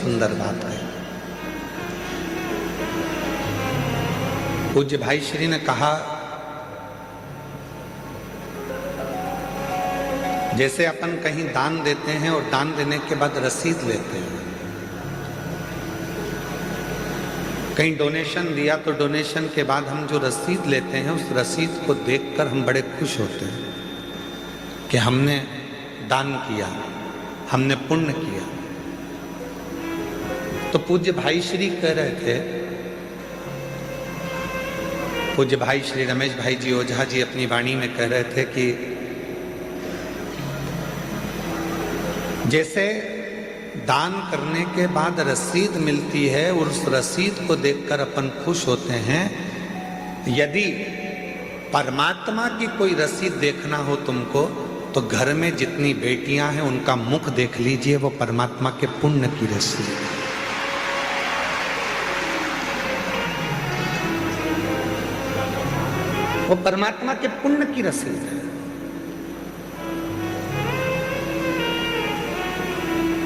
सुंदर बात है। पूज्य भाई श्री ने कहा, जैसे अपन कहीं दान देते हैं और दान देने के बाद रसीद लेते हैं, कहीं डोनेशन दिया तो डोनेशन के बाद हम जो रसीद लेते हैं उस रसीद को देखकर हम बड़े खुश होते हैं कि हमने दान किया, हमने पुण्य किया। तो पूज्य भाई श्री कह रहे थे, पूज्य भाई श्री रमेश भाई जी ओझा जी अपनी वाणी में कह रहे थे कि जैसे दान करने के बाद रसीद मिलती है और उस रसीद को देखकर अपन खुश होते हैं, यदि परमात्मा की कोई रसीद देखना हो तुमको तो घर में जितनी बेटियां हैं उनका मुख देख लीजिए, वो परमात्मा के पुण्य की रसीद है। वो परमात्मा के पुण्य की रसीद है।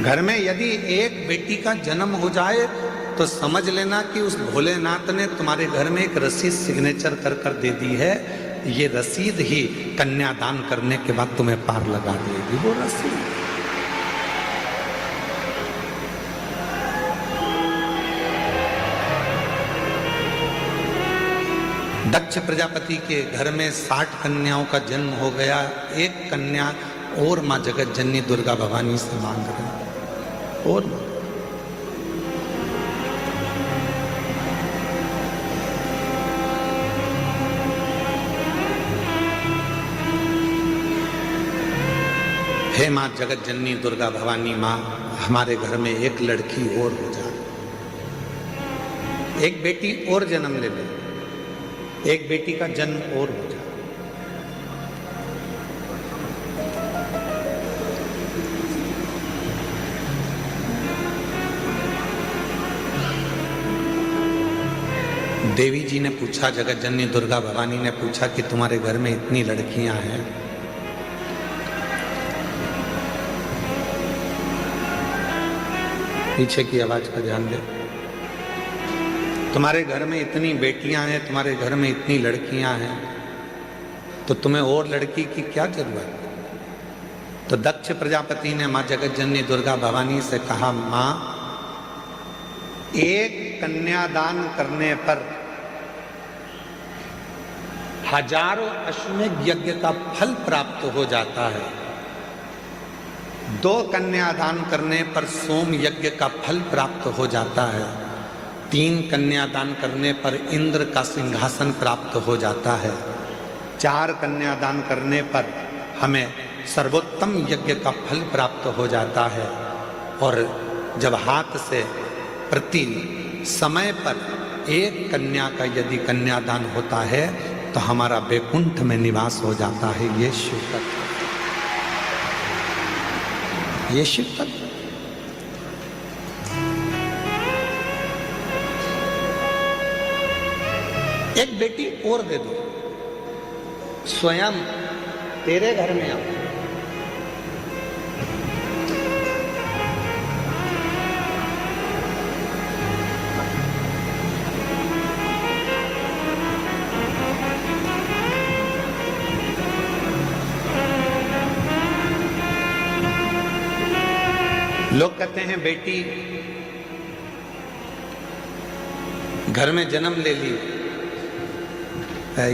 घर में यदि एक बेटी का जन्म हो जाए तो समझ लेना कि उस भोलेनाथ ने तुम्हारे घर में एक रसीद सिग्नेचर कर कर दे दी है। ये रसीद ही कन्यादान करने के बाद तुम्हें पार लगा देगी, वो रसीद। दक्ष प्रजापति के घर में 60 कन्याओं का जन्म हो गया, एक कन्या और मां जगत जननी दुर्गा भवानी से मांग रहे और हे मां जगत जननी दुर्गा भवानी मां, हमारे घर में एक लड़की और हो जाए, एक बेटी और जन्म ले ले, एक बेटी का जन्म और हो जाए। देवी जी ने पूछा, जगत जननी दुर्गा भवानी ने पूछा कि तुम्हारे घर में इतनी लड़कियां हैं, पीछे की आवाज का ध्यान दे, तुम्हारे घर में इतनी बेटियां हैं, तुम्हारे घर में इतनी लड़कियां हैं, तो तुम्हें और लड़की की क्या जरूरत? तो दक्ष प्रजापति ने मां जगत जननी दुर्गा भवानी से कहा, मां एक कन्यादान करने पर हजारों अश्वमेध यज्ञ का फल प्राप्त हो जाता है, 2 कन्यादान करने पर सोम यज्ञ का फल प्राप्त हो जाता है, 3 कन्यादान करने पर इंद्र का सिंहासन प्राप्त हो जाता है, 4 कन्यादान करने पर हमें सर्वोत्तम यज्ञ का फल प्राप्त हो जाता है। और जब हाथ से प्रति समय पर एक कन्या का यदि कन्यादान होता है तो हमारा वैकुंठ में निवास हो जाता है। ये शिव तत्व, ये शिव तत्व। एक बेटी और दे दो, स्वयं तेरे घर में आओ, लोग कहते हैं बेटी घर में जन्म ले ली।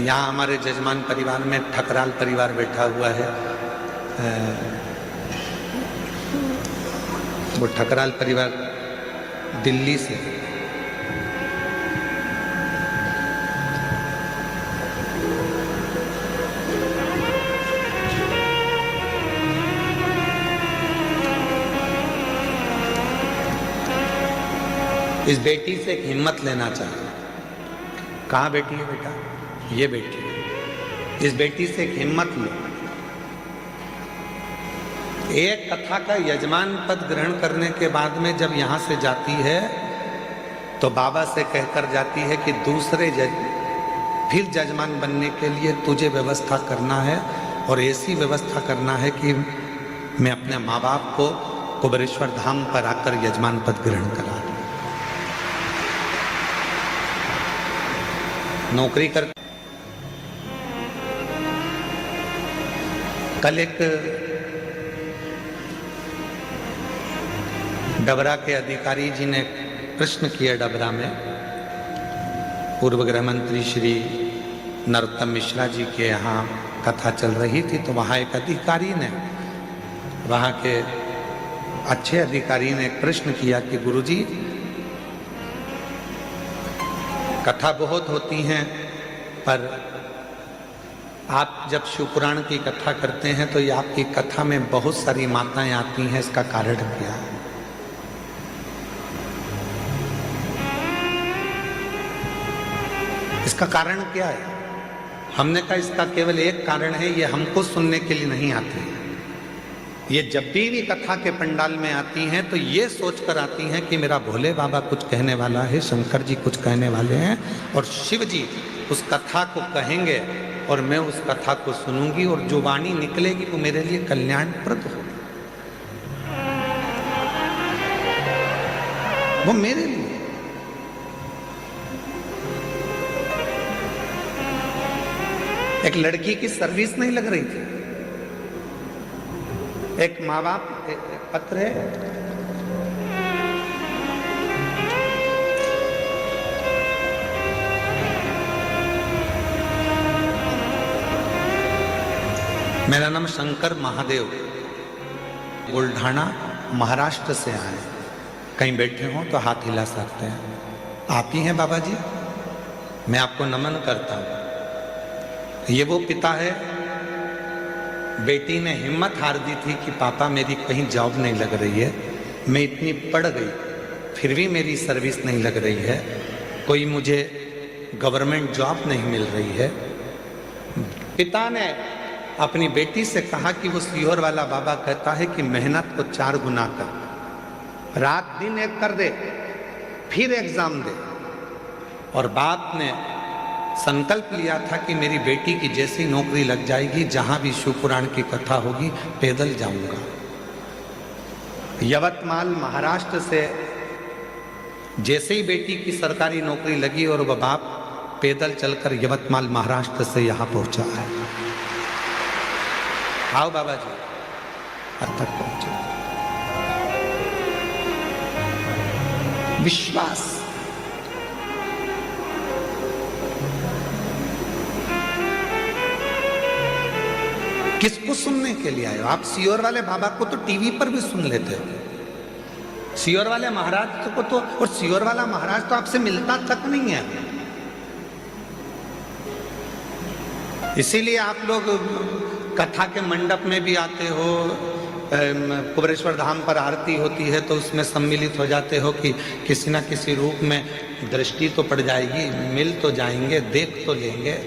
यहाँ हमारे जजमान परिवार में ठकराल परिवार बैठा हुआ है, वो ठकराल परिवार दिल्ली से, इस बेटी से एक हिम्मत लेना चाहिए। कहाँ बेटी है बेटा? ये बेटी है। इस बेटी से एक हिम्मत लो। एक कथा का यजमान पद ग्रहण करने के बाद में जब यहाँ से जाती है तो बाबा से कहकर जाती है कि दूसरे फिर जजमान बनने के लिए तुझे व्यवस्था करना है और ऐसी व्यवस्था करना है कि मैं अपने माँ बाप को कुबेरेश्वर धाम पर आकर यजमान पद ग्रहण करा। नौकरी कर कल एक डबरा के अधिकारी जी ने प्रश्न किया डबरा में, पूर्व गृह मंत्री श्री नरोत्तम मिश्रा जी के यहाँ कथा चल रही थी, तो वहाँ एक अधिकारी ने, वहाँ के अच्छे अधिकारी ने एक प्रश्न किया कि गुरुजी, कथा बहुत होती हैं, पर आप जब शिवपुराण की कथा करते हैं तो ये आपकी कथा में बहुत सारी माताएं आती हैं, इसका कारण क्या है? इसका कारण क्या है? हमने कहा इसका केवल एक कारण है, ये हमको सुनने के लिए नहीं आती है। ये जब भी कथा के पंडाल में आती हैं तो ये सोचकर आती हैं कि मेरा भोले बाबा कुछ कहने वाला है, शंकर जी कुछ कहने वाले हैं, और शिव जी उस कथा को कहेंगे और मैं उस कथा को सुनूंगी, और जो वाणी निकलेगी वो मेरे लिए कल्याणप्रद हो, वो मेरे लिए। एक लड़की की सर्विस नहीं लग रही थी, एक माँ बाप पत्र है, मेरा नाम शंकर महादेव, बुल्ढाना महाराष्ट्र से आए। कहीं बैठे हो तो हाथ हिला सकते हैं। आप ही हैं बाबा जी? मैं आपको नमन करता हूं। ये वो पिता है, बेटी ने हिम्मत हार दी थी कि पापा मेरी कहीं जॉब नहीं लग रही है, मैं इतनी पढ़ गई फिर भी मेरी सर्विस नहीं लग रही है, कोई मुझे गवर्नमेंट जॉब नहीं मिल रही है। पिता ने अपनी बेटी से कहा कि वो सीहोर वाला बाबा कहता है कि मेहनत को 4 गुना कर, रात दिन एक कर दे, फिर एग्जाम दे। और बाप ने संकल्प लिया था कि मेरी बेटी की जैसी नौकरी लग जाएगी, जहां भी शिवपुराण की कथा होगी पैदल जाऊंगा। यवतमाल महाराष्ट्र से जैसे ही बेटी की सरकारी नौकरी लगी और वह बाप पैदल चलकर यवतमाल महाराष्ट्र से यहां पहुंचा है। आओ बाबा जी, अब तक पहुंचे। विश्वास, किसको सुनने के लिए आए हो? आप सीहोर वाले बाबा को तो टीवी पर भी सुन लेते हो, सीहोर वाले महाराज को तो, और सीहोर वाला महाराज तो आपसे मिलता तक नहीं है। इसीलिए आप लोग कथा के मंडप में भी आते हो, कुबेरेश्वर धाम पर आरती होती है तो उसमें सम्मिलित हो जाते हो कि किसी न किसी रूप में दृष्टि तो पड़ जाएगी, मिल तो जाएंगे, देख तो लेंगे।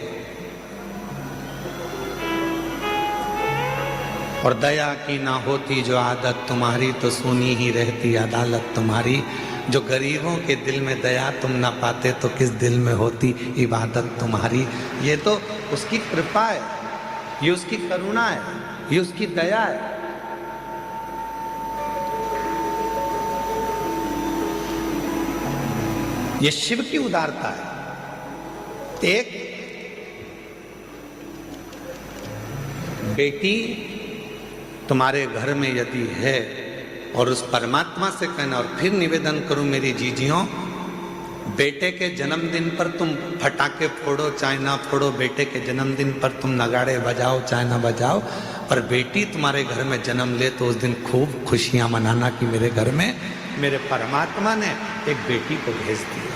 और दया की ना होती जो आदत तुम्हारी, तो सुनी ही रहती अदालत तुम्हारी। जो गरीबों के दिल में दया तुम ना पाते, तो किस दिल में होती इबादत तुम्हारी। ये तो उसकी कृपा है, ये उसकी करुणा है, ये उसकी दया है। ये शिव की उदारता है। एक बेटी तुम्हारे घर में यदि है, और उस परमात्मा से कहना, और फिर निवेदन करूं मेरी जीजियों, बेटे के जन्मदिन पर तुम फटाके फोड़ो चाहे ना फोड़ो, बेटे के जन्मदिन पर तुम नगाड़े बजाओ चाहे ना बजाओ, पर बेटी तुम्हारे घर में जन्म ले तो उस दिन खूब खुशियां मनाना कि मेरे घर में मेरे परमात्मा ने एक बेटी को भेज दिया।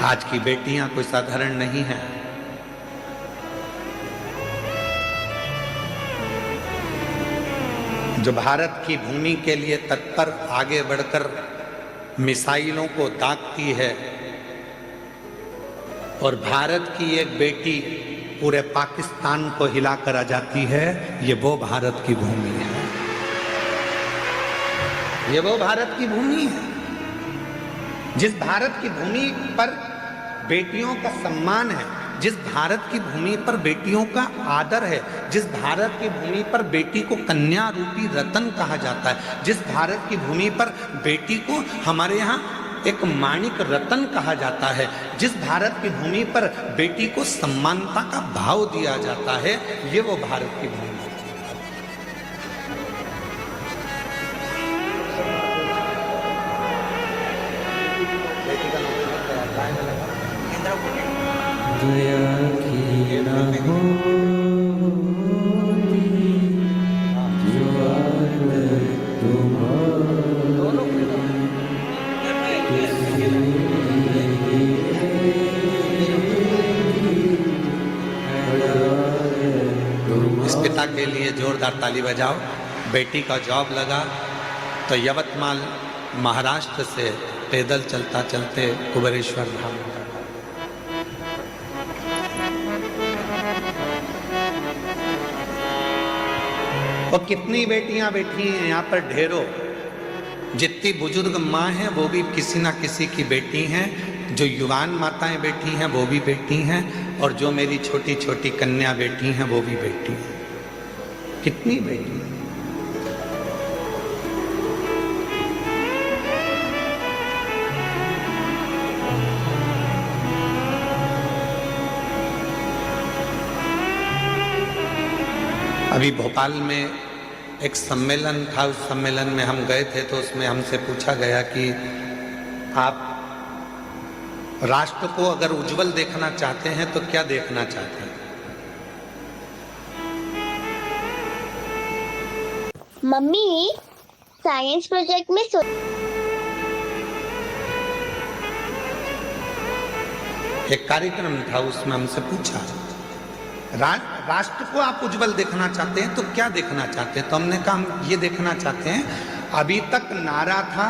आज की बेटियां कोई साधारण नहीं है। जो भारत की भूमि के लिए तत्पर आगे बढ़कर मिसाइलों को दागती है, और भारत की एक बेटी पूरे पाकिस्तान को हिलाकर आ जाती है, ये वो भारत की भूमि है, ये वो भारत की भूमि है। जिस भारत की भूमि पर बेटियों का सम्मान है, जिस भारत की भूमि पर बेटियों का आदर है, जिस भारत की भूमि पर बेटी को कन्या रूपी रतन कहा जाता है, जिस भारत की भूमि पर बेटी को हमारे यहाँ एक माणिक रतन कहा जाता है, जिस भारत की भूमि पर बेटी को सम्मानता का भाव दिया जाता है, ये वो भारत की भूमि है। दया की न होती जो आदत इस पिता के लिए जोरदार ताली बजाओ। बेटी का जॉब लगा तो यवतमाल महाराष्ट्र से पैदल चलता चलते कुबेरेश्वर धाम। और कितनी बेटियां बैठी हैं यहाँ पर, ढेरों। जितनी बुजुर्ग माँ हैं वो भी किसी ना किसी की बेटी हैं, जो युवान माताएं बैठी हैं वो भी बेटी हैं, और जो मेरी छोटी छोटी कन्या बेटी हैं वो भी बेटी हैं। कितनी बेटी हैं? अभी भोपाल में एक सम्मेलन था, उस सम्मेलन में हम गए थे, तो उसमें हमसे पूछा गया कि आप राष्ट्र को अगर उज्जवल देखना चाहते हैं तो क्या देखना चाहते हैं? मम्मी, साइंस प्रोजेक्ट में एक कार्यक्रम था, उसमें हमसे पूछा राष्ट्र को आप उज्जवल देखना चाहते हैं तो क्या देखना चाहते हैं? तो हमने कहा हम ये देखना चाहते हैं, अभी तक नारा था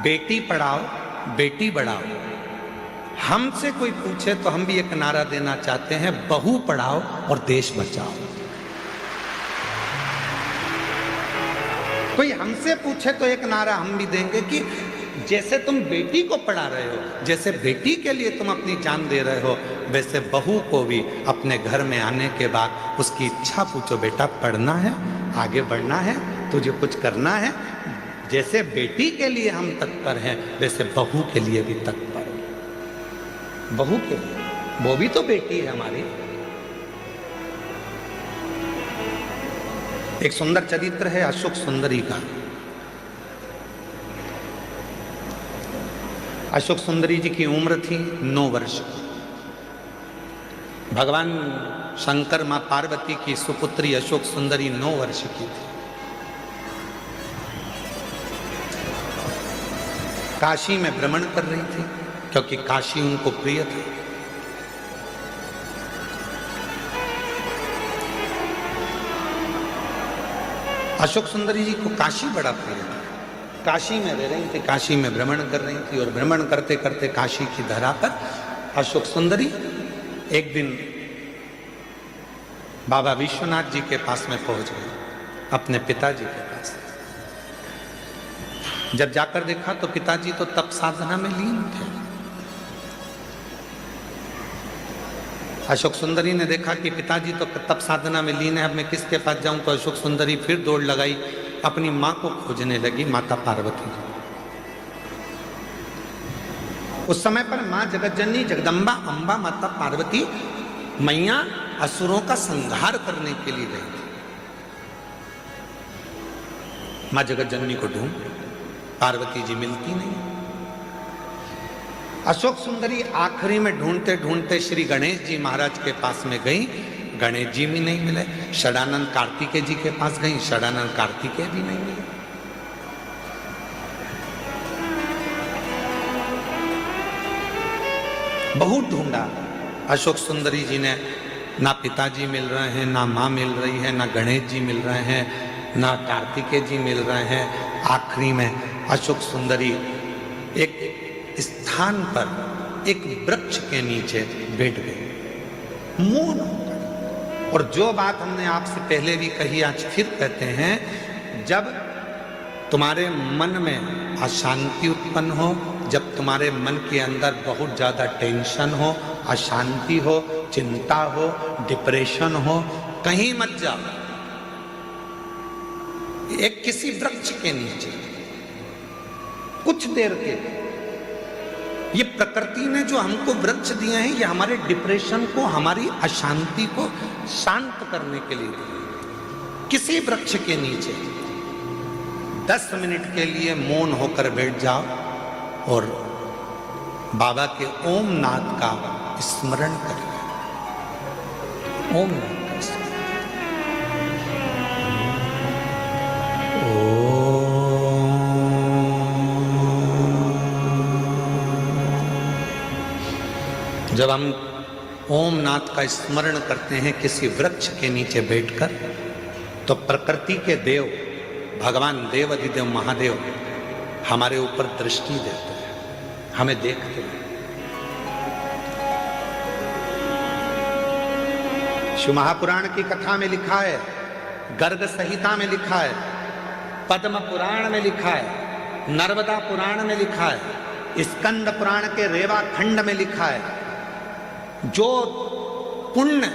बेटी पढ़ाओ बेटी बढ़ाओ, हमसे कोई पूछे तो हम भी एक नारा देना चाहते हैं, बहू पढ़ाओ और देश बचाओ। कोई हमसे पूछे तो एक नारा हम भी देंगे कि जैसे तुम बेटी को पढ़ा रहे हो, जैसे बेटी के लिए तुम अपनी जान दे रहे हो, वैसे बहू को भी अपने घर में आने के बाद उसकी इच्छा पूछो, बेटा पढ़ना है, आगे बढ़ना है, तुझे कुछ करना है। जैसे बेटी के लिए हम तत्पर हैं, वैसे बहू के लिए भी तत्पर है। बहू के लिए, वो भी तो बेटी है हमारी। एक सुंदर चरित्र है अशोक सुंदरी का। अशोक सुंदरी जी की उम्र थी 9 वर्ष। भगवान शंकर मां पार्वती की सुपुत्री अशोक सुंदरी 9 वर्ष की थी। काशी में भ्रमण कर रही थी, क्योंकि काशी उनको प्रिय था। अशोक सुंदरी जी को काशी बड़ा प्रिय था। काशी में रह रही थी, काशी में भ्रमण कर रही थी, और भ्रमण करते करते काशी की धरा पर अशोक सुंदरी एक दिन बाबा विश्वनाथ जी के पास में पहुंच गई, अपने पिताजी के पास। जब जाकर देखा तो पिताजी तो तप साधना में लीन थे। अशोक सुंदरी ने देखा कि पिताजी तो तप साधना में लीन है, अब मैं किसके पास जाऊं? तो अशोक सुंदरी फिर दौड़ लगाई, अपनी मां को खोजने लगी, माता पार्वती। उस समय पर मां जगतजननी जगदम्बा अंबा माता पार्वती मैया असुरों का संहार करने के लिए गई थी। मां जगतजननी को ढूंढ, पार्वती जी मिलती नहीं। अशोक सुंदरी आखिरी में ढूंढते ढूंढते श्री गणेश जी महाराज के पास में गई, गणेश जी भी नहीं मिले। षडानंद कार्तिकेय जी के पास गई, षडानंद कार्तिकेय भी नहीं मिले। बहुत ढूंढा अशोक सुंदरी जी ने, ना पिताजी मिल रहे हैं, ना माँ मिल रही है, ना गणेश जी मिल रहे हैं, ना कार्तिकेय जी मिल रहे हैं। आखिरी में अशोक सुंदरी एक स्थान पर एक वृक्ष के नीचे बैठ गई, मौन। और जो बात हमने आपसे पहले भी कही, आज फिर कहते हैं, जब तुम्हारे मन में अशांति उत्पन्न हो, जब तुम्हारे मन के अंदर बहुत ज़्यादा टेंशन हो, अशांति हो, चिंता हो, डिप्रेशन हो, कहीं मत जाओ। एक किसी वृक्ष के नीचे कुछ देर के, ये प्रकृति ने जो हमको वृक्ष दिए हैं, ये हमारे डिप्रेशन को, हमारी अशांति को शांत करने के लिए दिए। किसी वृक्ष के नीचे 10 मिनट के लिए मौन होकर बैठ जाओ और बाबा के ओम नाद का स्मरण करिए। ओम नाद का स्मरण। जब हम ओम नाद का स्मरण करते हैं किसी वृक्ष के नीचे बैठकर, तो प्रकृति के देव भगवान देव अधिदेव महादेव हमारे ऊपर दृष्टि देते हैं, हमें देखते हैं। शिव महापुराण की कथा में लिखा है, गर्ग संहिता में लिखा है, पद्म पुराण में लिखा है, नर्मदा पुराण में लिखा है, स्कंद पुराण के रेवा खंड में लिखा है, जो पुण्य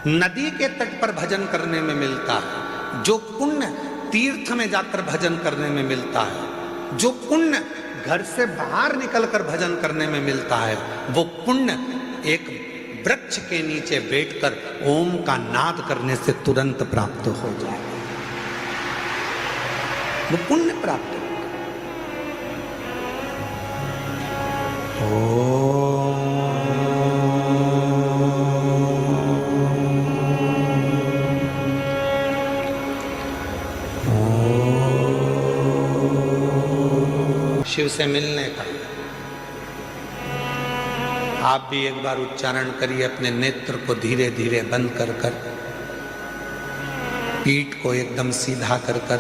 नदी के तट पर भजन करने में मिलता है, जो पुण्य तीर्थ में जाकर भजन करने में मिलता है, जो पुण्य घर से बाहर निकलकर भजन करने में मिलता है, वो पुण्य एक वृक्ष के नीचे बैठकर ओम का नाद करने से तुरंत प्राप्त हो जाए। वो पुण्य प्राप्त हो। शिव से मिलने का आप भी एक बार उच्चारण करिए, अपने नेत्र को धीरे धीरे बंद कर कर, पीठ को एकदम सीधा कर कर,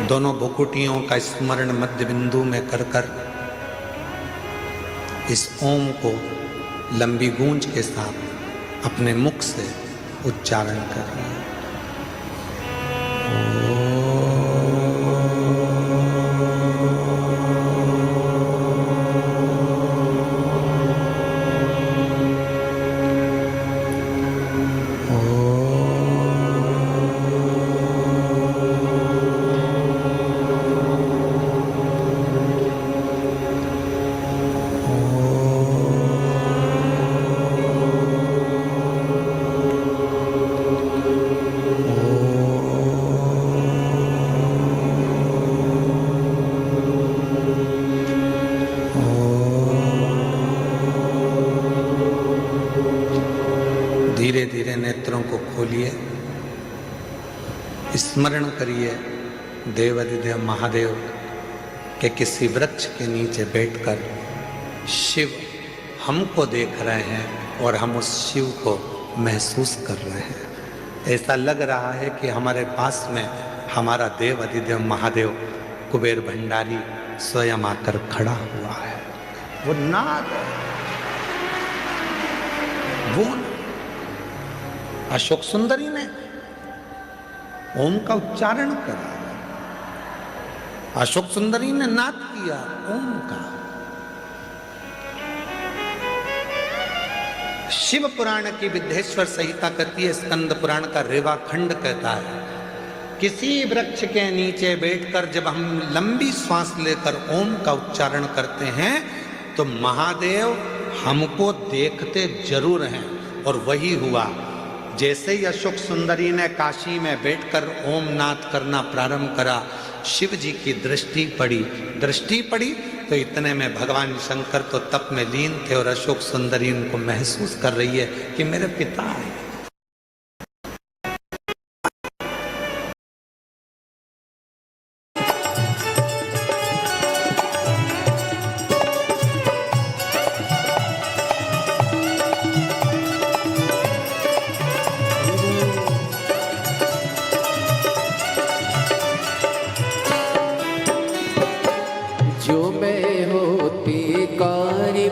दोनों भुकुटियों का स्मरण मध्य बिंदु में कर कर इस ओम को लंबी गूंज के साथ अपने मुख से उच्चारण करिए। धीरे धीरे नेत्रों को खोलिए, स्मरण करिए देवाधिदेव महादेव के किसी वृक्ष के नीचे बैठकर शिव हमको देख रहे हैं और हम उस शिव को महसूस कर रहे हैं। ऐसा लग रहा है कि हमारे पास में हमारा देव अधिदेव महादेव कुबेर भंडारी स्वयं आकर खड़ा हुआ है। वो नाद है, वो अशोक सुंदरी ने ओम का उच्चारण करा, अशोक सुंदरी ने नाद किया ओम का। शिव पुराण की विद्येश्वर संहिता कहती है, स्कंद पुराण का रेवा खंड कहता है, किसी वृक्ष के नीचे बैठकर जब हम लंबी सांस लेकर ओम का उच्चारण करते हैं तो महादेव हमको देखते जरूर हैं। और वही हुआ, जैसे ही अशोक सुंदरी ने काशी में बैठकर ओम नाद करना प्रारंभ करा, शिव जी की दृष्टि पड़ी तो इतने में भगवान शंकर तो तप में लीन थे और अशोक सुंदरी उनको महसूस कर रही है कि मेरे पिता है।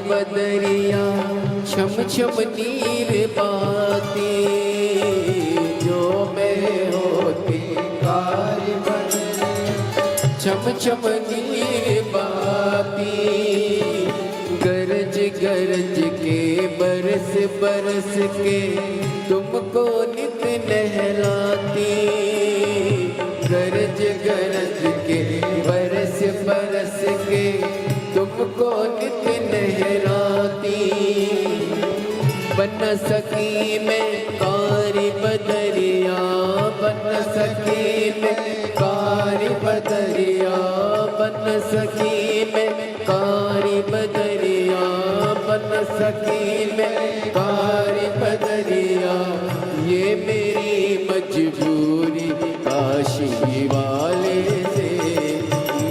बदरिया छम छम नीर बाती, जो मैं होती छम छम नीर बाती, गरज गरज के बरस बरस के तुमको नित नहलाती, गरज गरज के बरस बरस के तुमको नित नहलाती। बन सकी मैं कारी बदरिया, बन सकी मैं कारी बदरिया, बन सकी मैं कारी बदरिया, बन सकी मैं कारी बदरिया। ये मेरी मजबूरी काशी वाले से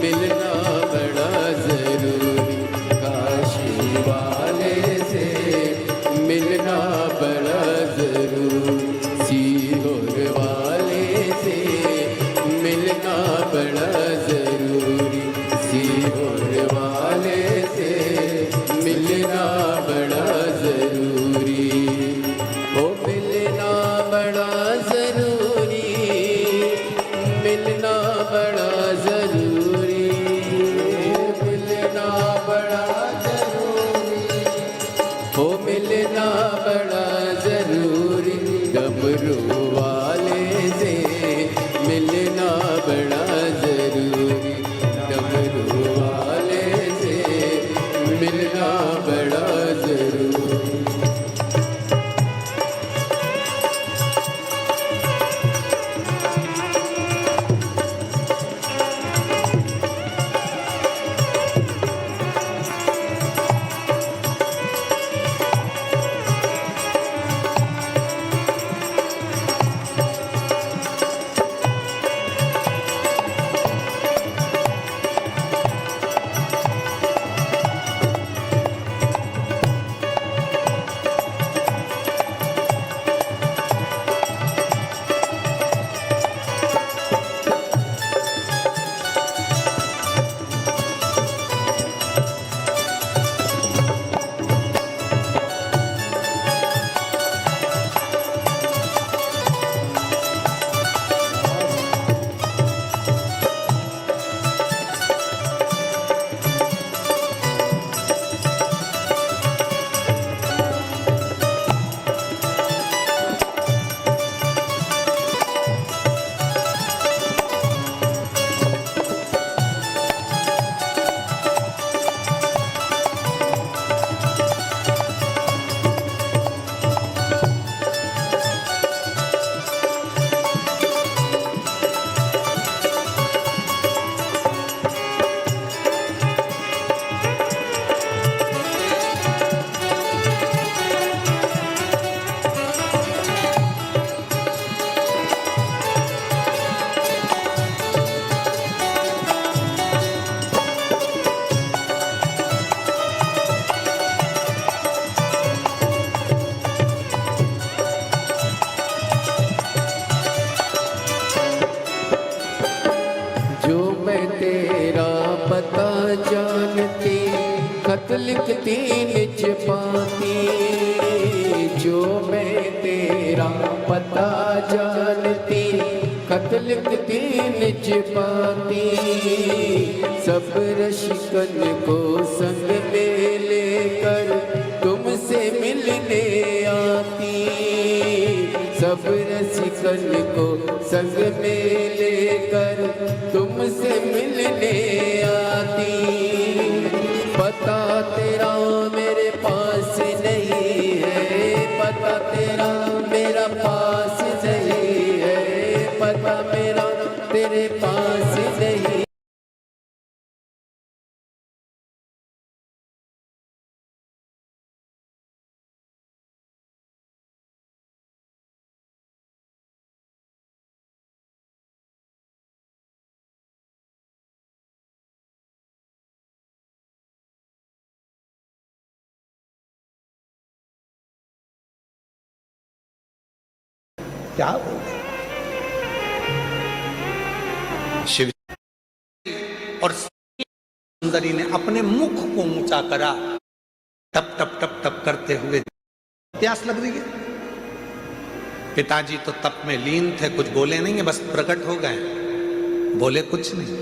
मिलना बड़ा जरूरी, काशी वाले से मिलना बड़ा जरूरी, सीहोर वाले से मिलना बड़ा जरूरी, सीहोर वाले से मिलना बड़ा जरूरी। ओ मिलना बड़ा जरूरी, मिलना बड़ा जरूरी, मिलना बड़ा जरूरी, ओ मिलना बड़ा जरूरी। डमरू वाले से मिलना बड़ा जरूरी, डमरू वाले से मिलना बड़ा जरूरी। जानती खत लिखती निज पाती, जो मैं तेरा पता जानती खत लिखती निज पाती। सब रशिकन को संग में लेकर तुमसे मिलने आती, सब रसिकन को संग में लेकर तुमसे मिलने आती। पता तेरा मेरे पास नहीं है, पता तेरा मेरा पास नहीं है, पता मेरा तेरे पास नहीं। क्या बोले शिव और सुंदरी ने अपने मुख को ऊंचा करा, टप टप टप टप करते हुए। प्यास लग रही है। पिताजी तो तप में लीन थे, कुछ बोले नहीं है, बस प्रकट हो गए, बोले कुछ नहीं।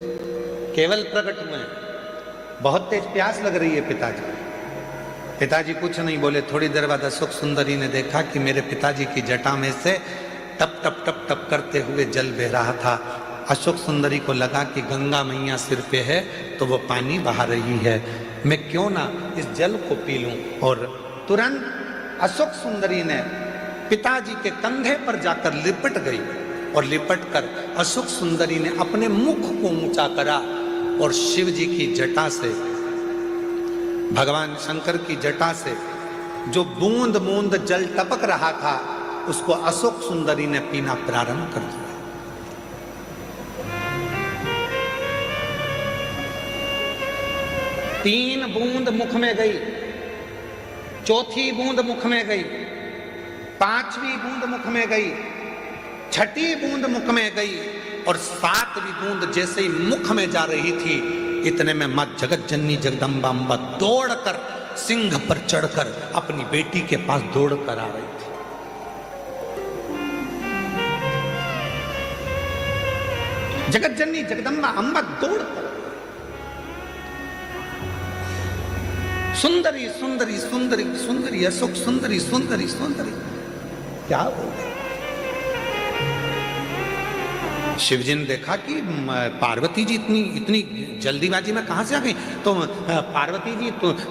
केवल प्रकट हुए। बहुत तेज प्यास लग रही है पिताजी। पिताजी कुछ नहीं बोले। थोड़ी देर बाद अशोक सुंदरी ने देखा कि मेरे पिताजी की जटा में से टप टप टप टप करते हुए जल बह रहा था। अशोक सुंदरी को लगा कि गंगा मैया सिर पे है तो वो पानी बहा रही है, मैं क्यों ना इस जल को पी लूं। और तुरंत अशोक सुंदरी ने पिताजी के कंधे पर जाकर लिपट गई और लिपट कर अशोक सुंदरी ने अपने मुख को ऊंचा करा और शिव जी की जटा से, भगवान शंकर की जटा से जो बूंद बूंद जल टपक रहा था उसको अशोक सुंदरी ने पीना प्रारंभ कर दिया। तीन बूंद मुख में गई, चौथी बूंद मुख में गई, पांचवी बूंद मुख में गई, छठी बूंद मुख में गई और सातवीं बूंद जैसे ही मुख में जा रही थी इतने में मां जगत जननी जगदम्बा अम्बा दौड़कर सिंह पर चढ़कर अपनी बेटी के पास दौड़कर आ रही थी। जगत जननी जगदम्बा अम्बा दौड़कर सुंदरी सुंदरी सुंदरी सुंदरी अशोक सुंदरी सुंदरी सुंदरी क्या हो गया। शिवजी ने देखा कि पार्वती जी इतनी जल्दीबाजी में कहां से आ गई। तो पार्वती जी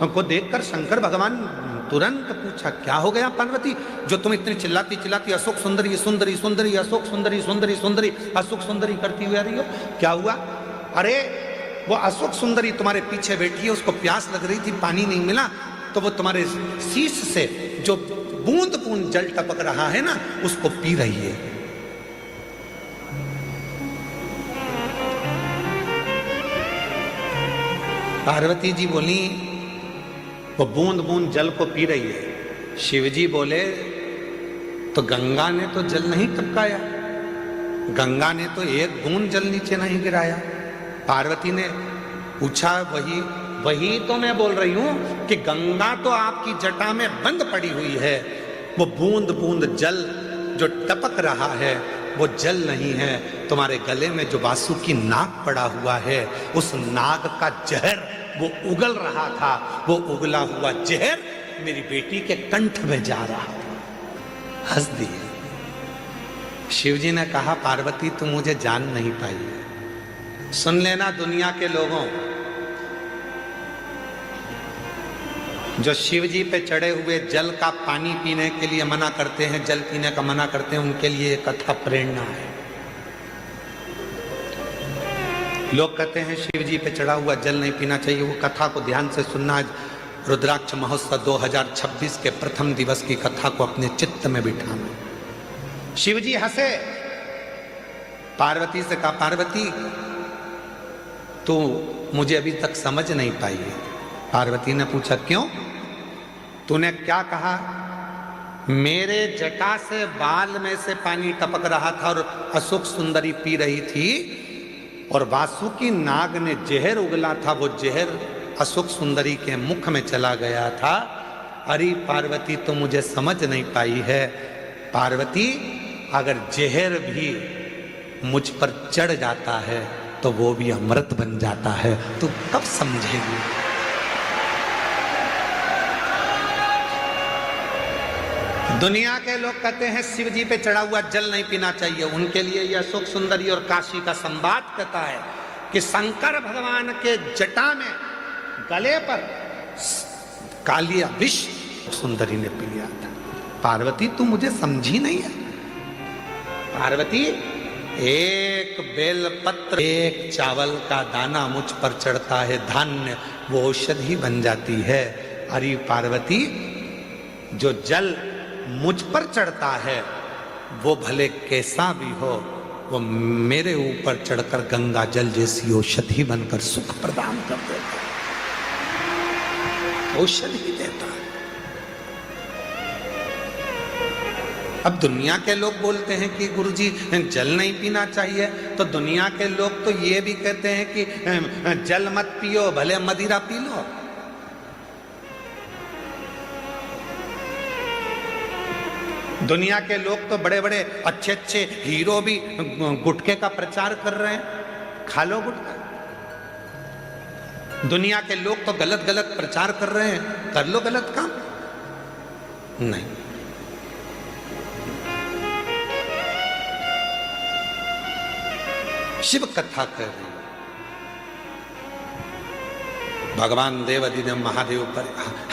को देखकर शंकर भगवान तुरंत पूछा, क्या हो गया पार्वती, जो तुम इतनी चिल्लाती चिल्लाती अशोक सुंदरी सुंदरी सुंदरी अशोक सुंदरी सुंदरी सुंदरी अशोक सुंदरी करती हुई आ रही हो, क्या हुआ। अरे वो अशोक सुंदरी तुम्हारे पीछे बैठी है, उसको प्यास लग रही थी, पानी नहीं मिला तो वो तुम्हारे शीश से जो बूंद बूंद जल टपक रहा है ना उसको पी रही है। पार्वती जी बोली वो बूंद बूंद जल को पी रही है। शिवजी बोले तो गंगा ने तो जल नहीं टपकाया, गंगा ने तो एक बूंद जल नीचे नहीं गिराया। पार्वती ने पूछा, वही तो मैं बोल रही हूं कि गंगा तो आपकी जटा में बंद पड़ी हुई है, वो बूंद बूंद जल जो टपक रहा है वो जल नहीं है, तुम्हारे गले में जो वासुकी नाग पड़ा हुआ है उस नाग का जहर वो उगल रहा था, वो उगला हुआ जहर मेरी बेटी के कंठ में जा रहा था। हंस दिए। शिवजी ने कहा, पार्वती तुम मुझे जान नहीं पाई। सुन लेना दुनिया के लोगों, जो शिवजी पे चढ़े हुए जल का पानी पीने के लिए मना करते हैं, जल पीने का मना करते हैं, उनके लिए कथा प्रेरणा है। लोग कहते हैं शिवजी पे चढ़ा हुआ जल नहीं पीना चाहिए, वो कथा को ध्यान से सुनना। आज रुद्राक्ष महोत्सव 2026 के प्रथम दिवस की कथा को अपने चित्त में बिठाना। शिवजी हंसे, पार्वती से कहा, पार्वती तू मुझे अभी तक समझ नहीं पाई है। पार्वती ने पूछा, क्यों, तूने क्या कहा। मेरे जटा से बाल में से पानी टपक रहा था और अशोक सुंदरी पी रही थी और वासुकी नाग ने जहर उगला था, वो जहर अशोक सुंदरी के मुख में चला गया था। अरे पार्वती तो मुझे समझ नहीं पाई है। पार्वती अगर जहर भी मुझ पर चढ़ जाता है तो वो भी अमृत बन जाता है, तू कब समझेगी। दुनिया के लोग कहते हैं शिव जी पे चढ़ा हुआ जल नहीं पीना चाहिए, उनके लिए यह अशोक सुंदरी और काशी का संवाद कहता है कि शंकर भगवान के जटा में गले पर कालिया विष सुंदरी ने पी लिया था। पार्वती तू मुझे समझी नहीं है। पार्वती एक बेलपत्र, एक चावल का दाना मुझ पर चढ़ता है, धान्य वो औषधि बन जाती है। अरे पार्वती जो जल मुझ पर चढ़ता है वो भले कैसा भी हो, वो मेरे ऊपर चढ़कर गंगा जल जैसी औषधि बनकर सुख प्रदान कर देता है, औषधि देता है। अब दुनिया के लोग बोलते हैं कि गुरुजी जल नहीं पीना चाहिए, तो दुनिया के लोग तो ये भी कहते हैं कि जल मत पियो, भले मदिरा पी लो। दुनिया के लोग तो बड़े बड़े अच्छे अच्छे हीरो भी गुटखे का प्रचार कर रहे हैं, खा लो गुटखा। दुनिया के लोग तो गलत गलत प्रचार कर रहे हैं, कर लो गलत काम। नहीं, शिव कथा कर रहे हैं, भगवान देव अधिदेव महादेव पर।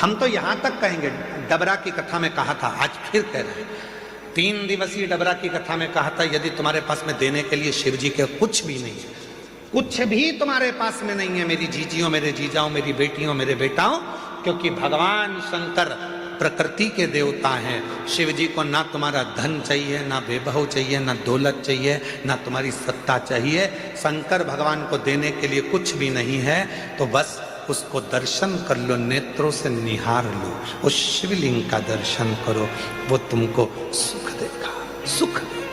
हम तो यहां तक कहेंगे, डबरा की कथा में कहा था, आज फिर कह रहे हैं, 3 दिवसीय डबरा की कथा में कहा था, यदि तुम्हारे पास में देने के लिए शिव जी के कुछ भी नहीं है, कुछ भी तुम्हारे पास में नहीं है, मेरी जीजियों, मेरे जीजाओं, मेरी बेटियों, मेरे बेटाओं, क्योंकि भगवान शंकर प्रकृति के देवता हैं। शिव जी को ना तुम्हारा धन चाहिए, ना वैभव चाहिए, ना दौलत चाहिए, ना तुम्हारी सत्ता चाहिए। शंकर भगवान को देने के लिए कुछ भी नहीं है, तो बस उसको दर्शन कर लो, नेत्रों से निहार लो, उस शिवलिंग का दर्शन करो, वो तुमको सुख देगा, सुख देगा।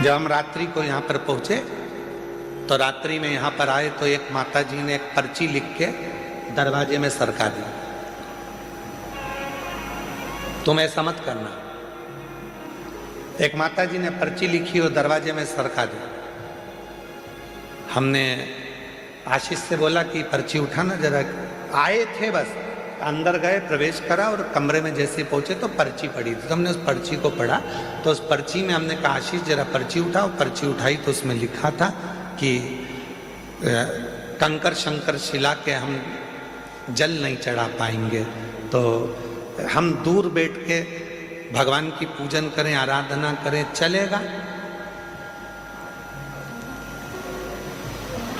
जब हम रात्रि को यहाँ पर पहुंचे, तो रात्रि में यहाँ पर आए तो एक माता जी ने एक पर्ची लिख के दरवाजे में सरका दी, तुम ऐसा मत करना। एक माता जी ने पर्ची लिखी और दरवाजे में सरका दी। हमने आशीष से बोला कि पर्ची उठाना जरा। आए थे, बस अंदर गए, प्रवेश करा और कमरे में जैसे पहुंचे तो पर्ची पड़ी थी, तो हमने उस पर्ची को पढ़ा। तो उस पर्ची में हमने कहा, आशीष जरा पर्ची उठाओ। पर्ची उठाई तो उसमें लिखा था कि कंकर शंकर शिला के हम जल नहीं चढ़ा पाएंगे, तो हम दूर बैठ के भगवान की पूजन करें, आराधना करें, चलेगा।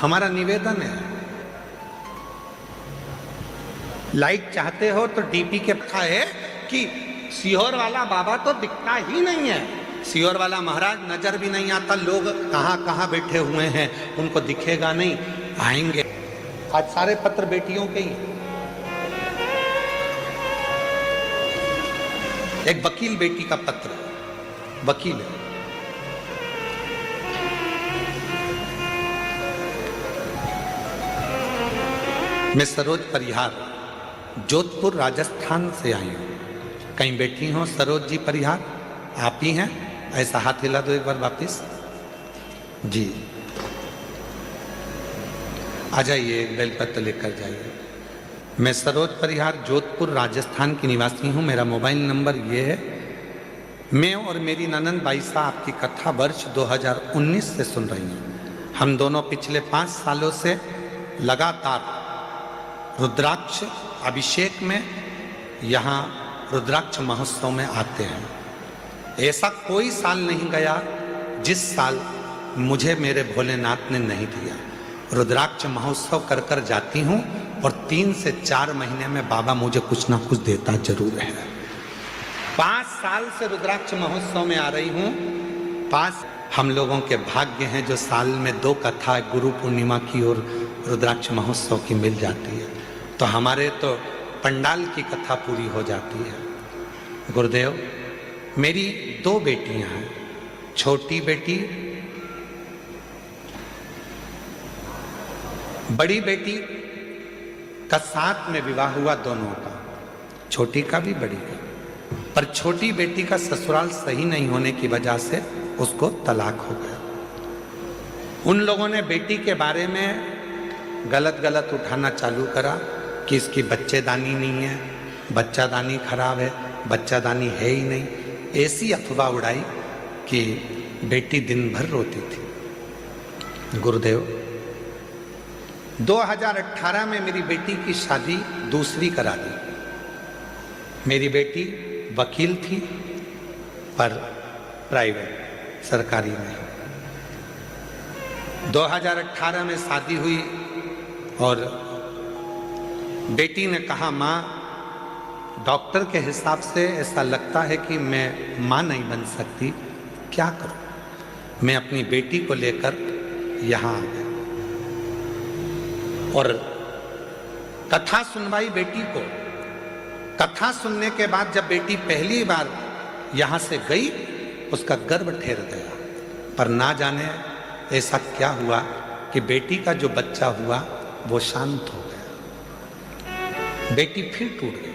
हमारा निवेदन है, लाइक चाहते हो तो डीपी के लिखा है कि सीहोर वाला बाबा तो दिखता ही नहीं है, सीहोर वाला महाराज नजर भी नहीं आता, लोग कहाँ कहाँ बैठे हुए हैं, उनको दिखेगा नहीं, आएंगे। आज सारे पत्र बेटियों के ही। एक वकील बेटी का पत्र, वकील है, मैं सरोज परिहार जोधपुर राजस्थान से आई हूं। कहीं बैठी हो सरोज जी परिहार? आप ही हैं? ऐसा हाथ हिला दो एक बार वापिस जी। आ जाइए, एक बेलपत्र लेकर जाइए। मैं सरोज परिहार जोधपुर राजस्थान की निवासी हूँ। मेरा मोबाइल नंबर ये है। मैं और मेरी ननंद बाईसा आपकी कथा वर्ष 2019 से सुन रही हूँ। हम दोनों पिछले 5 सालों से लगातार रुद्राक्ष अभिषेक में यहाँ रुद्राक्ष महोत्सव में आते हैं। ऐसा कोई साल नहीं गया जिस साल मुझे मेरे भोलेनाथ ने नहीं दिया। रुद्राक्ष महोत्सव कर कर जाती हूँ और 3 से 4 महीने में बाबा मुझे कुछ ना कुछ देता जरूर है। 5 साल से रुद्राक्ष महोत्सव में आ रही हूँ। 5 हम लोगों के भाग्य हैं जो साल में 2 कथा गुरु पूर्णिमा की और रुद्राक्ष महोत्सव की मिल जाती है, तो हमारे तो पंडाल की कथा पूरी हो जाती है। गुरुदेव, मेरी 2 बेटियां हैं। छोटी बेटी, बड़ी बेटी का साथ में विवाह हुआ दोनों का, छोटी का भी बड़ी का, पर छोटी बेटी का ससुराल सही नहीं होने की वजह से उसको तलाक हो गया। उन लोगों ने बेटी के बारे में गलत गलत उठाना चालू करा कि इसकी बच्चेदानी नहीं है, बच्चादानी खराब है, बच्चादानी है ही नहीं। ऐसी अफवाह उड़ाई कि बेटी दिन भर रोती थी। गुरुदेव, 2018 में मेरी बेटी की शादी दूसरी करा दी। मेरी बेटी वकील थी, पर प्राइवेट, सरकारी नहीं। 2018 में शादी हुई और बेटी ने कहा, माँ, डॉक्टर के हिसाब से ऐसा लगता है कि मैं माँ नहीं बन सकती, क्या करूं? मैं अपनी बेटी को लेकर यहाँ आ गया और कथा सुनवाई बेटी को। कथा सुनने के बाद जब बेटी पहली बार यहाँ से गई, उसका गर्भ ठेर गया, पर ना जाने ऐसा क्या हुआ कि बेटी का जो बच्चा हुआ वो शांत हो गया। बेटी फिर टूट गई।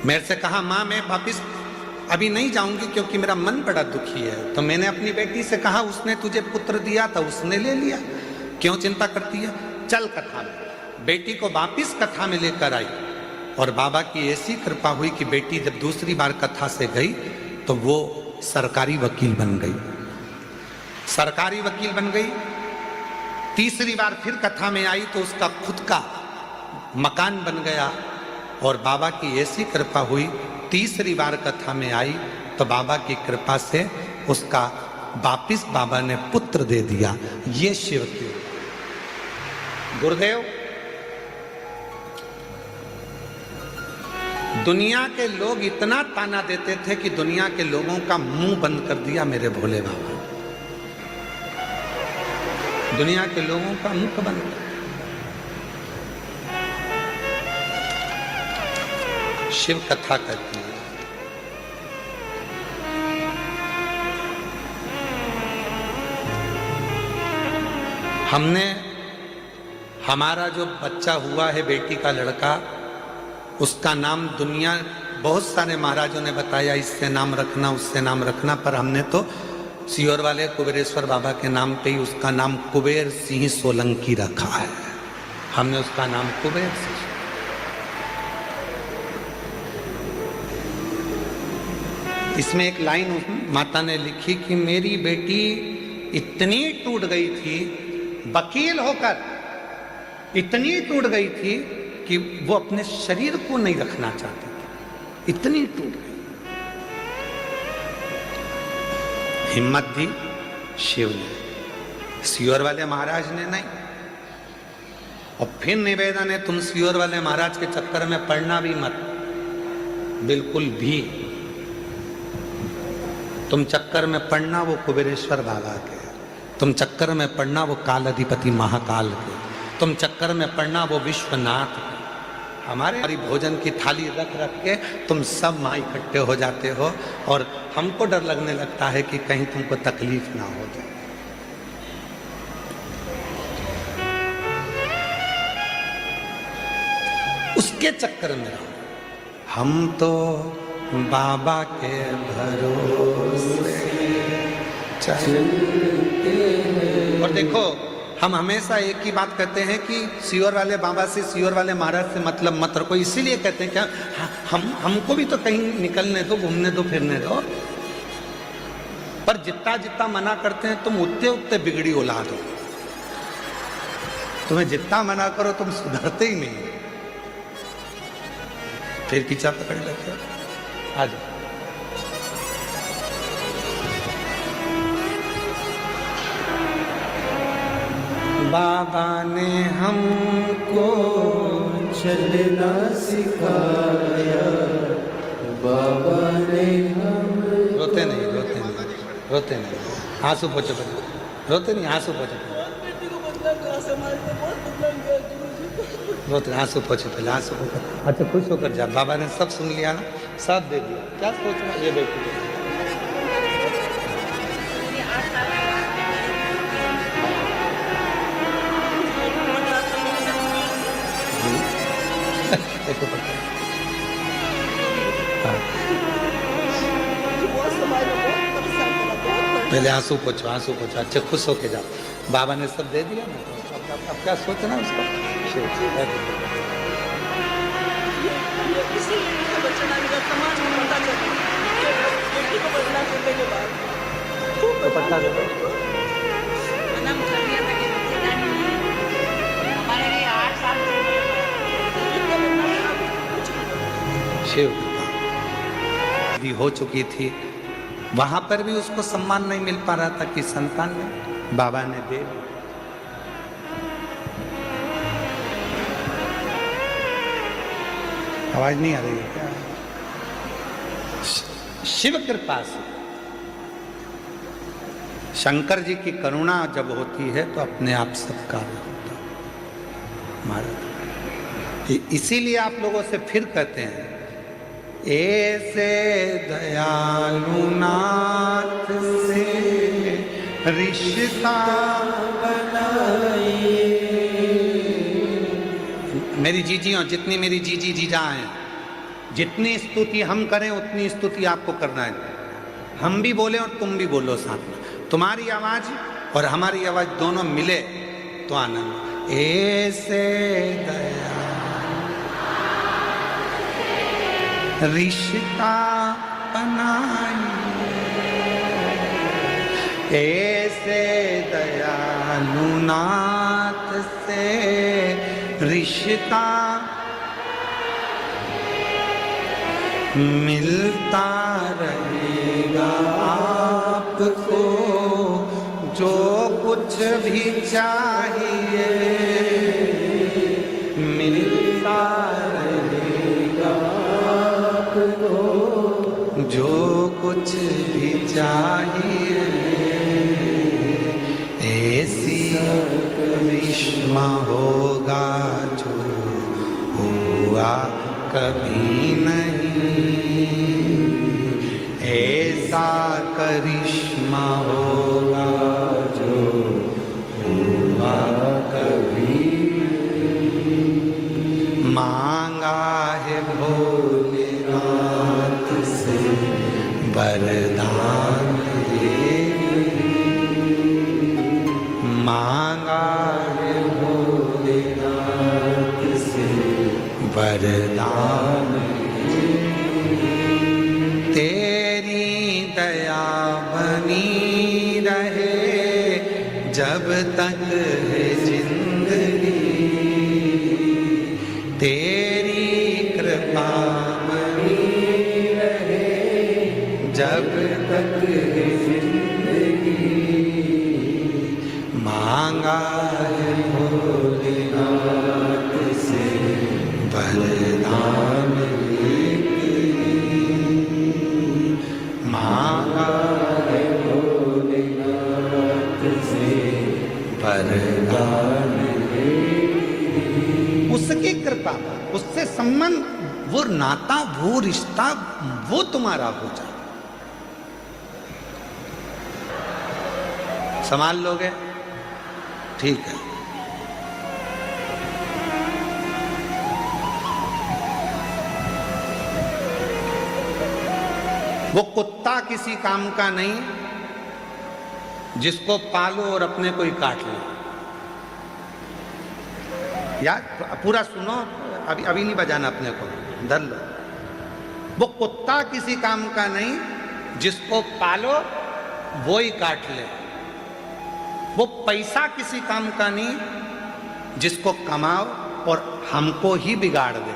मेरे से कहा, माँ, मैं वापिस अभी नहीं जाऊंगी क्योंकि मेरा मन बड़ा दुखी है। तो मैंने अपनी बेटी से कहा, उसने तुझे पुत्र दिया था, उसने ले लिया, क्यों चिंता करती है, चल कथा में। बेटी को वापिस कथा में लेकर आई और बाबा की ऐसी कृपा हुई कि बेटी जब दूसरी बार कथा से गई तो वो सरकारी वकील बन गई, सरकारी वकील बन गई। तीसरी बार फिर कथा में आई तो उसका खुद का मकान बन गया और बाबा की ऐसी कृपा हुई, तीसरी बार कथा में आई तो बाबा की कृपा से उसका वापिस बाबा ने पुत्र दे दिया। ये शिव की गुरुदेव। दुनिया के लोग इतना ताना देते थे कि दुनिया के लोगों का मुंह बंद कर दिया मेरे भोले बाबा। दुनिया के लोगों का मुख बंद कर, शिव कथा करती है। हमने, हमारा जो बच्चा हुआ है, बेटी का लड़का, उसका नाम दुनिया बहुत सारे महाराजों ने बताया, इससे नाम रखना, उससे नाम रखना, पर हमने तो सीहोर वाले कुबेरेश्वर बाबा के नाम पे ही उसका नाम कुबेर सिंह सोलंकी रखा है। हमने उसका नाम कुबेर सिंह। इसमें एक लाइन माता ने लिखी कि मेरी बेटी इतनी टूट गई थी, वकील होकर इतनी टूट गई थी कि वो अपने शरीर को नहीं रखना चाहती थी, इतनी टूट गई। हिम्मत दी शिव ने, सीहोर वाले महाराज ने नहीं। और फिर निवेदन है, तुम सीहोर वाले महाराज के चक्कर में पड़ना भी मत, बिल्कुल भी। तुम चक्कर में पड़ना वो कुबेरेश्वर बाबा के, तुम चक्कर में पड़ना वो काल अधिपति महाकाल के, तुम चक्कर में पड़ना वो विश्वनाथ के। हमारी भोजन की थाली रख रख के तुम सब वहाँ इकट्ठे हो जाते हो और हमको डर लगने लगता है कि कहीं तुमको तकलीफ ना हो जाए। उसके चक्कर में रहो। हम तो बाबा के भरोसे चलते हैं। और देखो, हम हमेशा एक ही बात कहते हैं कि सीहोर वाले बाबा से, सीहोर वाले महाराज से मतलब मत रखो। इसीलिए कहते हैं क्या, हमको भी तो कहीं निकलने दो, घूमने दो, फिरने दो। पर जितना जितना मना करते हैं तुम उतने उतने बिगड़ी औलाद हो। तुम्हें जितना मना करो तुम सुधरते ही नहीं, फिर पीछा पकड़ लेते हो। आ जाओ। बाबा ने हमको चलना सिखाया, बाबा ने हम। रोते नहीं, रोते नहीं, रोते नहीं, आंसू पोछो पहले, रोते नहीं, आंसू पोछो पहले, रोते आंसू पोछो पहले, आंसू पोछो। अच्छा खुश होकर जा, बाबा ने सब सुन लिया ना, सब दे दिया, क्या सोचना। ये बेटी देखो पता। हाँ। पहले आंसू पोछो, आंसू पोछो, अच्छे खुश होके जाओ। बाबा ने सब दे दिया ना, तो अब क्या सोचना उसका। तो पता दे शिव भी हो चुकी थी, वहां पर भी उसको सम्मान नहीं मिल पा रहा था कि संतान ने, बाबा ने दे दिया। आवाज नहीं आ रही है क्या? शिव कृपा से, शंकर जी की करुणा जब होती है तो अपने आप सब कार्य होता है हमारा। इसीलिए आप लोगों से फिर कहते हैं, ऐसे दयालु नाथ से रिश्ता बनाइए। मेरी जीजियों, जितनी मेरी जीजी जीजा हैं, जितनी स्तुति हम करें उतनी स्तुति आपको करना है। हम भी बोले और तुम भी बोलो साथ में। तुम्हारी आवाज और हमारी आवाज दोनों मिले तो आनंद। ऐसे दया रिश्ता बनाइए, ऐसे दयालु नाथ से रिश्ता मिलता रहेगा आपको जो कुछ भी चाहिए, मिलता रहेगा आपको जो कुछ भी चाहिए। ऐसी करिश्मा होगा जो हुआ कभी नहीं, ऐसा करिश्मा होगा जो हुआ कभी नहीं। मांगा है भोलेनाथ से वरदान ये, मांगा है भोलेनाथ से वरदान, तेरी दया बनी रहे जब तक है जिंदगी, तेरी कृपा बनी रहे जब तक है जिंदगी। मांगा है भोलेनाथ से वरदान मांगा है भोलेनाथ से वरदान। उसकी कृपा, उससे संबंध, वो नाता, वो रिश्ता, वो तुम्हारा हो जाए। संभाल लोगे? ठीक है। वो कुत्ता किसी काम का नहीं जिसको पालो और अपने को ही काट लो। यार पूरा सुनो, अभी नहीं बजाना अपने को, धर लो। वो कुत्ता किसी काम का नहीं जिसको पालो वो ही काट ले। वो पैसा किसी काम का नहीं जिसको कमाओ और हमको ही बिगाड़ दे।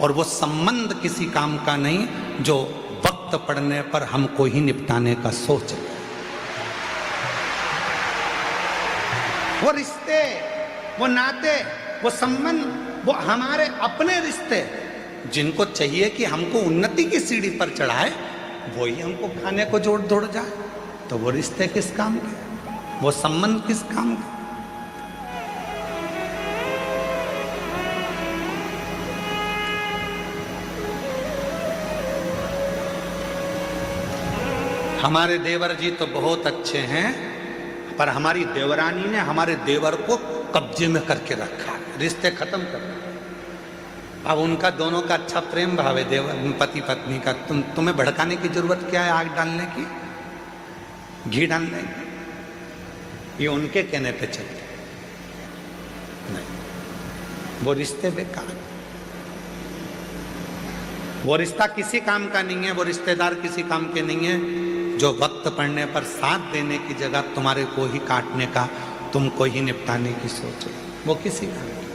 और वो संबंध किसी काम का नहीं जो वक्त पड़ने पर हमको ही निपटाने का सोच ले। वो रिश्ते, वो नाते, वो संबंध, वो हमारे अपने रिश्ते जिनको चाहिए कि हमको उन्नति की सीढ़ी पर चढ़ाए, वो ही हमको खाने को जोड़ दौड़ जाए। तो वो रिश्ते किस काम के, वो संबंध किस काम के? हमारे देवर जी तो बहुत अच्छे हैं, पर हमारी देवरानी ने हमारे देवर को कब्जे में करके रखा, रिश्ते खत्म कर रहे। अब उनका दोनों का अच्छा प्रेम भाव है, देवर पति पत्नी का। तुम्हें भड़काने की जरूरत क्या है? आग डालने की, घी डालने की? ये उनके कहने पे चलते नहीं। वो रिश्ते बेकार, वो रिश्ता किसी काम का नहीं है, वो रिश्तेदार किसी काम के नहीं है जो वक्त पड़ने पर साथ देने की जगह तुम्हारे को ही काटने का, तुमको ही निपटाने की सोच है। वो किसी काम की।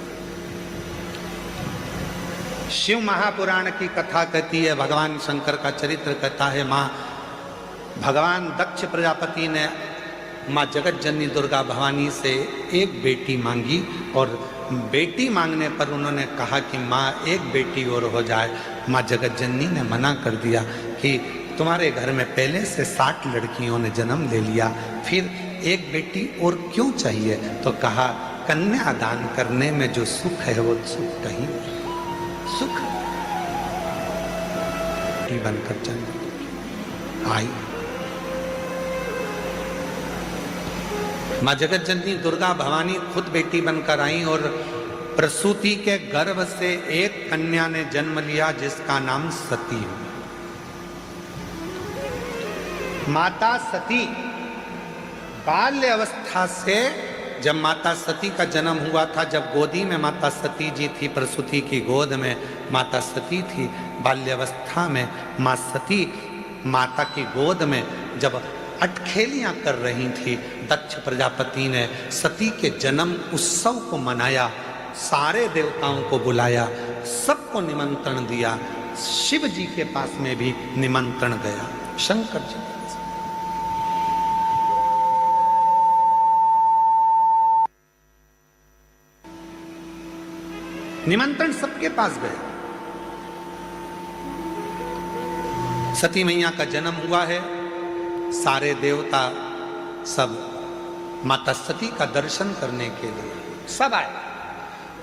शिव महापुराण की कथा कहती है, भगवान शंकर का चरित्र कहता है, माँ भगवान दक्ष प्रजापति ने माँ जगत जननी दुर्गा भवानी से एक बेटी मांगी और बेटी मांगने पर उन्होंने कहा कि माँ एक बेटी और हो जाए। माँ जगत जननी ने मना कर दिया कि तुम्हारे घर में पहले से 60 लड़कियों ने जन्म ले लिया, फिर एक बेटी और क्यों चाहिए? तो कहा कन्यादान करने में जो सुख है वो सुख कहीं सुख बनकर जन्म आई। माँ जगत जननी दुर्गा भवानी खुद बेटी बनकर आई और प्रसूति के गर्भ से एक कन्या ने जन्म लिया जिसका नाम सती है। माता सती बाल्य अवस्था से, जब माता सती का जन्म हुआ था, जब गोदी में माता सती जी थी, प्रसूति की गोद में माता सती थी, बाल्यावस्था में माँ सती माता की गोद में जब अटखेलियां कर रही थी, दक्ष प्रजापति ने सती के जन्म उत्सव को मनाया, सारे देवताओं को बुलाया, सबको निमंत्रण दिया। शिव जी के पास में भी निमंत्रण गया, शंकर जी के पास। निमंत्रण सबके पास गया। सती मैया का जन्म हुआ है, सारे देवता सब माता सती का दर्शन करने के लिए सब आए।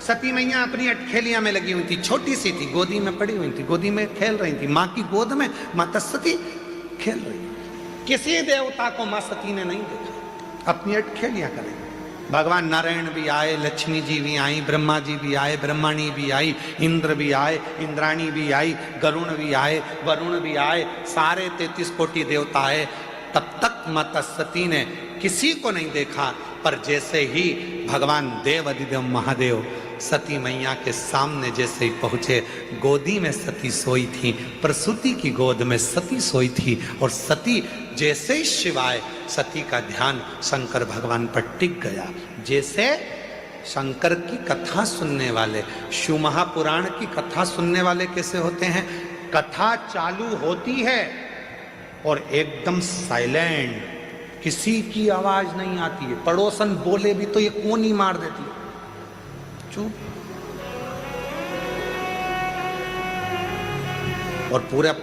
सती मैया अपनी अटखेलियां में लगी हुई थी, छोटी सी थी, गोदी में पड़ी हुई थी, गोदी में खेल रही थी, माँ की गोद में माता सती खेल रही। किसी देवता को माँ सती ने नहीं देखा, अपनी अटखेलियां करें। भगवान नारायण भी आए, लक्ष्मी जी भी आई, ब्रह्मा जी भी आए, ब्रह्मणी भी आई, इंद्र भी आए, इंद्राणी भी आई, गरुण भी आए, वरुण भी आए, सारे 33 कोटि देवता आए। तब तक माता सती ने किसी को नहीं देखा, पर जैसे ही भगवान देव अधिदेव महादेव सती मैया के सामने जैसे ही पहुंचे, गोदी में सती सोई थी, प्रसूति की गोद में सती सोई थी, और सती जैसे ही शिवाय, सती का ध्यान शंकर भगवान पर टिक गया। जैसे शंकर की कथा सुनने वाले, शिव महापुराण की कथा सुनने वाले कैसे होते हैं? कथा चालू होती है और एकदम साइलेंट, किसी की आवाज नहीं आती है, पड़ोसन बोले भी तो ये कौन ही मार देती है, चुप। और पूरा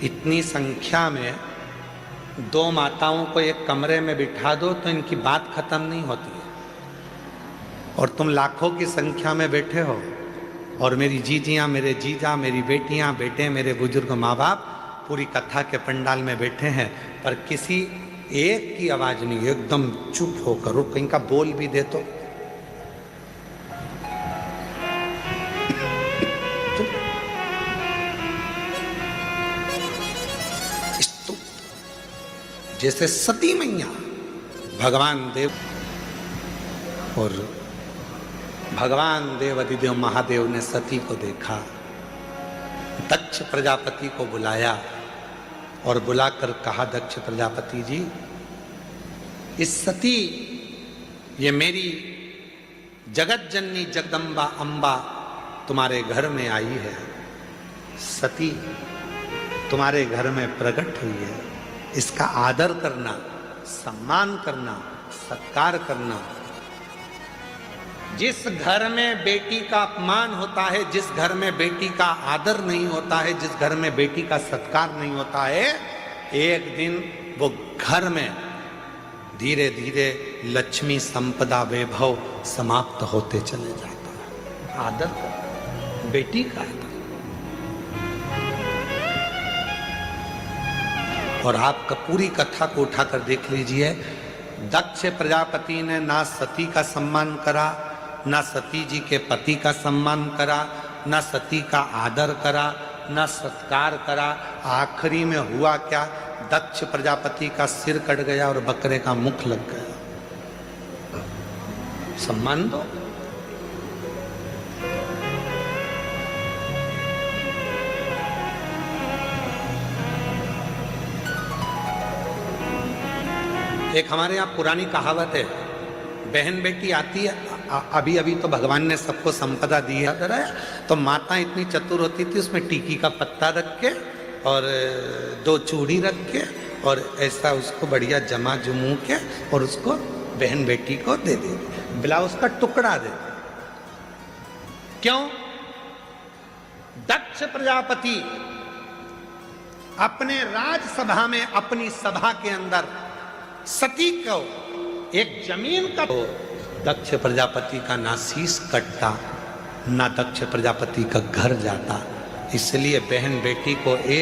इतनी संख्या में 2 माताओं को एक कमरे में बिठा दो तो इनकी बात खत्म नहीं होती है। और तुम लाखों की संख्या में बैठे हो, और मेरी जीजियां, मेरे जीजा, मेरी बेटियां, बेटे, मेरे बुजुर्ग माँ बाप पूरी कथा के पंडाल में बैठे हैं, पर किसी एक की आवाज नहीं, एकदम चुप होकर। और कहीं का बोल भी दे तो जैसे सती मैया, भगवान देव और भगवान देव अधिदेव महादेव ने सती को देखा, दक्ष प्रजापति को बुलाया और बुलाकर कहा, दक्ष प्रजापति जी, इस सती, ये मेरी जगत जननी जगदम्बा अम्बा तुम्हारे घर में आई है, सती तुम्हारे घर में प्रकट हुई है, इसका आदर करना, सम्मान करना, सत्कार करना। जिस घर में बेटी का अपमान होता है, जिस घर में बेटी का आदर नहीं होता है, जिस घर में बेटी का सत्कार नहीं होता है, एक दिन वो घर में धीरे धीरे लक्ष्मी संपदा वैभव समाप्त होते चले जाता है। आदर बेटी का आदर। और आप पूरी कथा को उठाकर देख लीजिए, दक्ष प्रजापति ने ना सती का सम्मान करा, ना सती जी के पति का सम्मान करा, ना सती का आदर करा, ना सत्कार करा। आखिरी में हुआ क्या? दक्ष प्रजापति का सिर कट गया और बकरे का मुख लग गया। सम्मान दो। एक हमारे यहाँ पुरानी कहावत है, बहन बेटी आती है, अभी अभी तो भगवान ने सबको संपदा दी है, तो माता इतनी चतुर होती थी, उसमें टीकी का पत्ता रख के और 2 चूड़ी रख के और ऐसा उसको बढ़िया जमा जुमू के और उसको बहन बेटी को दे दे, ब्लाउज का टुकड़ा दे। क्यों? दक्ष प्रजापति अपने राजसभा में, अपनी सभा के अंदर सती को एक जमीन का, दक्ष प्रजापति का ना शीश कटता, ना दक्ष प्रजापति का घर जाता। इसलिए बहन बेटी को एक